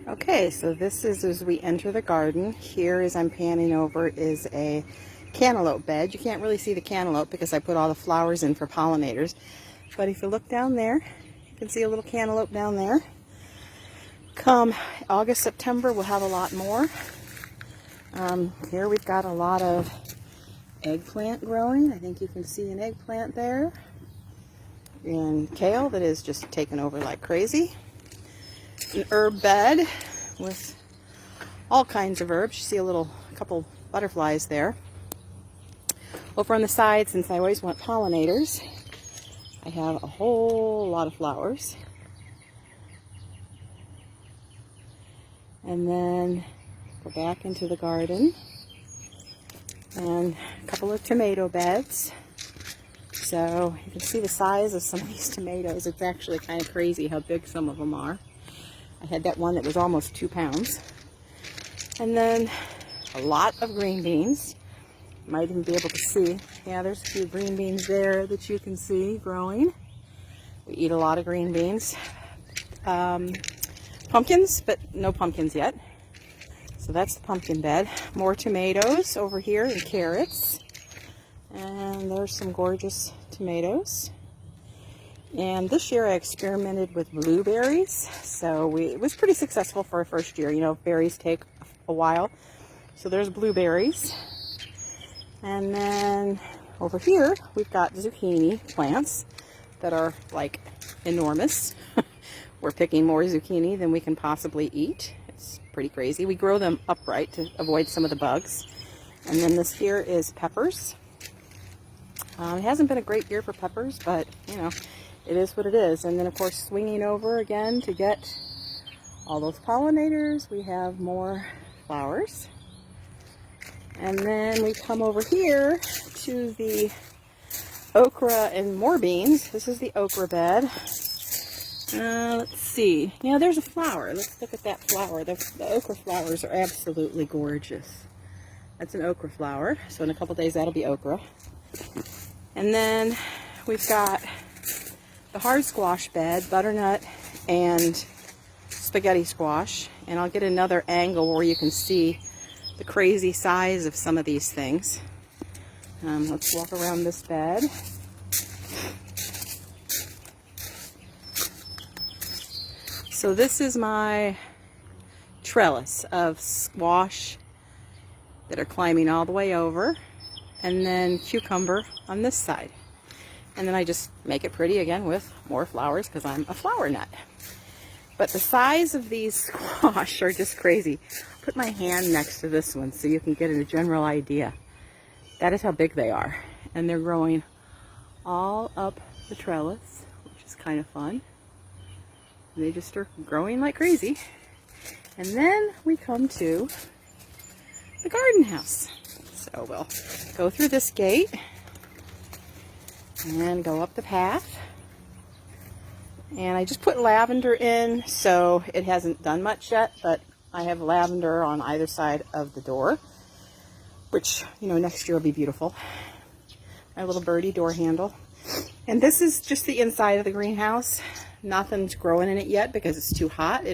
Okay, so this is as we enter the garden. Here, as I'm panning over, is a cantaloupe bed. You can't really see the cantaloupe because I put all the flowers in for pollinators. But if you look down there, you can see a little cantaloupe down there. Come August, September, we'll have a lot more. Here we've got a lot of eggplant growing. I think you can see an eggplant there. And kale that is just taken over like crazy. An herb bed with all kinds of herbs. You see a couple butterflies there. Over on the side, since I always want pollinators, I have a whole lot of flowers. And then go back into the garden and a couple of tomato beds. So you can see the size of some of these tomatoes. It's actually kind of crazy how big some of them are. I had that one that was almost 2 pounds. And then a lot of green beans. You might even be able to see. Yeah, there's a few green beans there that you can see growing. We eat a lot of green beans. Pumpkins, but no pumpkins yet. So that's the pumpkin bed. More tomatoes over here and carrots. And there's some gorgeous tomatoes. And this year I experimented with blueberries, so it was pretty successful for our first year. You know, berries take a while. So there's blueberries. And then over here we've got zucchini plants that are like enormous. We're picking more zucchini than we can possibly eat. It's pretty crazy. We grow them upright to avoid some of the bugs. And then this here is peppers. It hasn't been a great year for peppers, but you know, it is what it is. And then of course swinging over again to get all those pollinators, we have more flowers. And then we come over here to the okra and more beans. This is the okra bed. Let's see. Yeah, there's a flower. Let's look at that flower. The okra flowers are absolutely gorgeous. That's an okra flower. So in a couple days that'll be okra. And then we've got the hard squash bed, butternut and spaghetti squash. And I'll get another angle where you can see the crazy size of some of these things. Let's walk around this bed. So this is my trellis of squash that are climbing all the way over, and then cucumber on this side. And then I just make it pretty again with more flowers because I'm a flower nut. But the size of these squash are just crazy. Put my hand next to this one so you can get a general idea. That is how big they are. And they're growing all up the trellis, which is kind of fun. And they just are growing like crazy. And then we come to the garden house. So we'll go through this gate and go up the path. And I just put lavender in, so it hasn't done much yet, but I have lavender on either side of the door, which, you know, next year will be beautiful. My little birdie door handle. And this is just the inside of the greenhouse. Nothing's growing in it yet because it's too hot.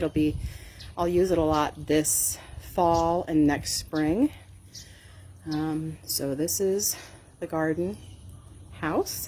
I'll use it a lot this fall and next spring. So this is the garden house.